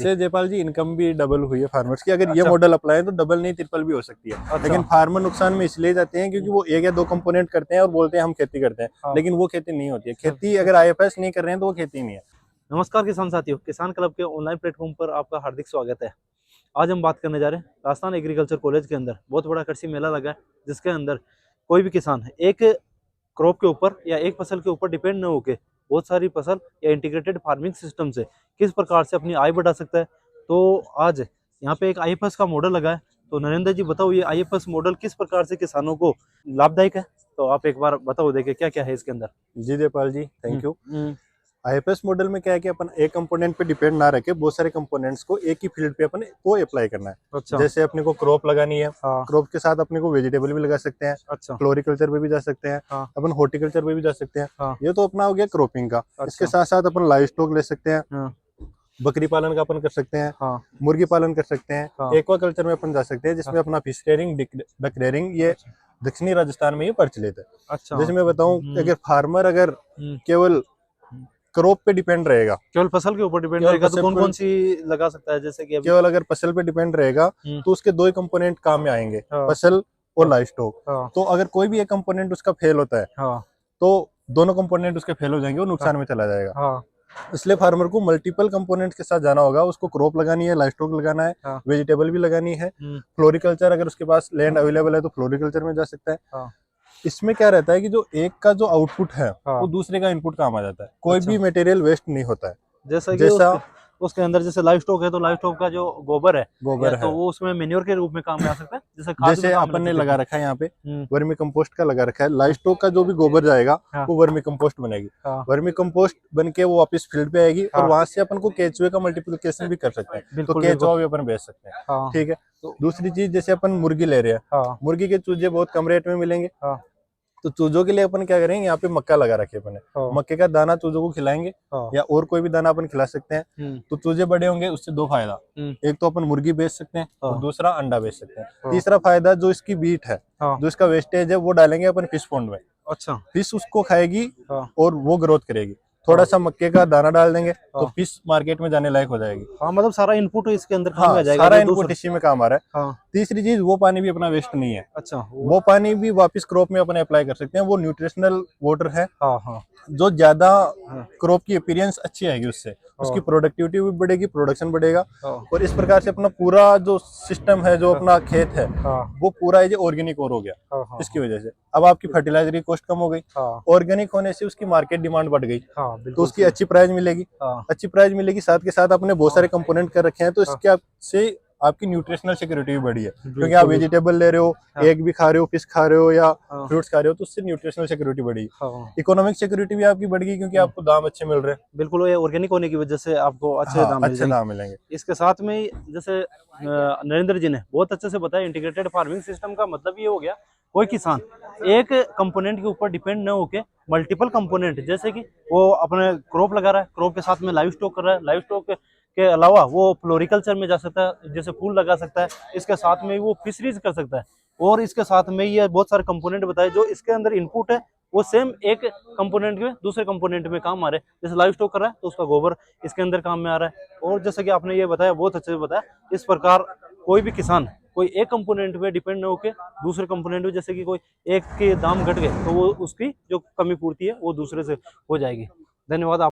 से जयपाल जी इनकम भी डबल हुई है फार्मर्स की। अगर ये अच्छा। मॉडल अप्लाई है तो डबल नहीं ट्रिपल भी हो सकती है। अच्छा। लेकिन फार्मर नुकसान में इसलिए जाते हैं क्योंकि वो एक या दो कंपोनेंट करते हैं और बोलते हैं हम खेती करते हैं, हाँ। लेकिन वो खेती नहीं होती है। खेती अगर आईएफएस नहीं कर रहे हैं तो वो खेती नहीं है। नमस्कार किसान साथियों, किसान क्लब के ऑनलाइन प्लेटफॉर्म पर आपका हार्दिक स्वागत है। आज हम बात करने जा रहे हैं राजस्थान एग्रीकल्चर कॉलेज के अंदर बहुत बड़ा कृषि मेला लगा है, जिसके अंदर कोई भी किसान एक क्रॉप के ऊपर या एक फसल के ऊपर डिपेंड न होकर बहुत सारी फसल या इंटीग्रेटेड फार्मिंग सिस्टम से किस प्रकार से अपनी आय बढ़ा सकता है। तो आज यहाँ पे एक आईएफएस का मॉडल लगा है। तो नरेंद्र जी बताओ, ये आईएफएस मॉडल किस प्रकार से किसानों को लाभदायक है? तो आप एक बार बताओ देखे क्या क्या है इसके अंदर। जी जयपाल जी, थैंक यू। आईएफएस मॉडल में क्या है कि अपन एक कंपोनेंट पे डिपेंड ना रखे, बहुत सारे कंपोनेंट्स को एक ही फील्ड पे अपन को अप्लाई करना है। अच्छा। जैसे अपने को क्रॉप लगानी है, हाँ। क्रॉप के साथ अपने को वेजिटेबल भी लगा सकते हैं। अच्छा। फ्लोरिकल्चर पे भी जा सकते हैं। हाँ। अपन हॉर्टिकल्चर पे भी जा सकते हैं। हाँ। ये तो अपना हो गया क्रॉपिंग का। अच्छा। इसके साथ साथ अपन लाइव स्टॉक ले सकते हैं। हाँ। बकरी पालन का अपन कर सकते हैं। हाँ। मुर्गी पालन कर सकते हैं। हाँ। एक्वा कल्चर में अपन जा सकते हैं, जिसमें अपना फिश रेयरिंग, डक रेयरिंग, ये दक्षिणी राजस्थान में ये प्रचलित है। अच्छा। जैसे मैं बताऊं, अगर फार्मर अगर केवल क्रॉप पे डिपेंड रहेगा, केवल फसल के ऊपर डिपेंड केवल रहेगा तो फसल कौन पे- कौन सी लगा सकता है? जैसे कि अभी केवल अगर फसल पे डिपेंड रहेगा तो उसके दो ही कंपोनेंट काम में आएंगे, हाँ। फसल और लाइव स्टॉक। हाँ। तो अगर कोई भी एक कंपोनेंट उसका फेल होता है हाँ। तो दोनों कंपोनेंट उसके फेल हो जाएंगे और नुकसान में चला जाएगा। हाँ। इसलिए फार्मर को मल्टीपल कंपोनेंट्स के साथ जाना होगा। उसको क्रॉप लगानी है, लाइव स्टॉक लगाना है, हाँ। वेजिटेबल भी लगानी है, फ्लोरिकल्चर अगर उसके पास लैंड अवेलेबल है तो फ्लोरिकल्चर में जा सकता है। हाँ। इसमें क्या रहता है कि जो एक का जो आउटपुट है हाँ। वो दूसरे का इनपुट काम आ जाता है। कोई अच्छा। भी मटेरियल वेस्ट नहीं होता है। जैसा कि जैसा उसके अंदर जैसे लाइव स्टॉक है तो लाइव स्टॉक का जो गोबर है गोबर तो है, वो उसमें मेन्योर के रूप में काम में आ सकता है, जैसे खाद जैसे में काम अपन ने में लगा रखा है यहाँ पे हम्म। वर्मी कंपोस्ट का लगा रखा है। लाइव स्टॉक का जो भी गोबर जाएगा हाँ। वो वर्मी कंपोस्ट बनेगी। हाँ। वर्मी कंपोस्ट बन के वो वापस फील्ड पे आएगी हाँ। और वहां से अपन को केचुए का मल्टीप्लिकेशन भी कर सकते हैं। तो बिल्कुल केचुआ बिल्कुल। भी अपन बेच सकते हैं। हाँ। ठीक है। तो दूसरी चीज, जैसे अपन मुर्गी ले रहे हैं, हाँ। मुर्गी के चूजे बहुत कम रेट में मिलेंगे। हाँ। तो चूजों के लिए अपन क्या करेंगे, यहाँ पे मक्का लगा रखे अपन ने। हाँ। मक्के का दाना चूजों को खिलाएंगे हाँ। या और कोई भी दाना अपन खिला सकते हैं। तो चूजे बड़े होंगे, उससे दो फायदा। एक तो अपन मुर्गी बेच सकते हैं और दूसरा अंडा बेच सकते हैं। तीसरा फायदा, जो इसकी बीट है, जो इसका वेस्टेज है, वो डालेंगे अपन फिश पॉन्ड में। अच्छा। फिश उसको खाएगी हाँ। और वो ग्रोथ करेगी। थोड़ा सा मक्के का दाना डाल देंगे तो फिश मार्केट में जाने लायक हो जाएगी। हाँ, मतलब सारा इनपुट इसके अंदर काम में हाँ, आ जाएगा। सारा जो इनपुट इसी में काम आ रहा है। हाँ। तीसरी चीज, वो पानी भी अपना वेस्ट नहीं है। अच्छा। वो पानी भी वापस क्रॉप में अपन अप्लाई कर सकते हैं। वो न्यूट्रिशनल वाटर है। हाँ। हाँ। जो ज्यादा क्रॉप की अपीयरेंस अच्छी आएगी, उससे उसकी प्रोडक्टिविटी भी बढ़ेगी, प्रोडक्शन बढ़ेगा। और इस प्रकार से अपना पूरा जो सिस्टम है, जो अपना खेत है, वो पूरा ऑर्गेनिक और हो गया। इसकी वजह से अब आपकी फर्टिलाइजर की कॉस्ट कम हो गई। ऑर्गेनिक होने से उसकी मार्केट डिमांड बढ़ गई, तो उसकी अच्छी प्राइस मिलेगी। अच्छी प्राइस मिलेगी, साथ के साथ आपने बहुत सारे कंपोनेंट कर रखे हैं, तो इसके से आपकी न्यूट्रिशनल सिक्योरिटी भी बढ़ी है। क्योंकि आप वेजिटेबल ले रहे हो, एग भी खा रहे हो, फिश खा रहे हो या फ्रूट्स खा रहे हो, तो उससे न्यूट्रिशनल सिक्योरिटी बढ़ी। इकोनॉमिक सिक्योरिटी भी आपकी बढ़ गई क्योंकि आपको दाम अच्छे मिल रहे हैं। बिल्कुल, ये ऑर्गेनिक होने की वजह से आपको अच्छे दाम मिल जाएंगे। दाम मिलेंगे। इसके साथ में जैसे नरेंद्र जी ने बहुत अच्छे से बताया, इंटीग्रेटेड फार्मिंग सिस्टम का मतलब ये हो गया, कोई किसान एक कंपोनेंट के ऊपर डिपेंड न होके मल्टीपल कंपोनेंट, जैसे कि वो अपने क्रॉप लगा रहा है, क्रॉप के साथ में लाइव स्टॉक कर रहा है, लाइव स्टॉक के अलावा वो फ्लोरिकल्चर में जा सकता है, जैसे फूल लगा सकता है, इसके साथ में वो फिशरीज कर सकता है। और इसके साथ में ये बहुत सारे कंपोनेंट बताए जो इसके अंदर इनपुट है, वो सेम एक कंपोनेंट में दूसरे कंपोनेंट में काम आ रहे हैं। जैसे लाइव स्टॉक कर रहा है तो उसका गोबर इसके अंदर काम में आ रहा है। और जैसे कि आपने ये बताया, बहुत अच्छे से बताया, इस प्रकार कोई भी किसान कोई एक कंपोनेंट पे डिपेंड न होकर दूसरे कंपोनेंट में, जैसे कि कोई एक के दाम घट गए तो वो उसकी जो कमी पूर्ति है वो दूसरे से हो जाएगी। धन्यवाद।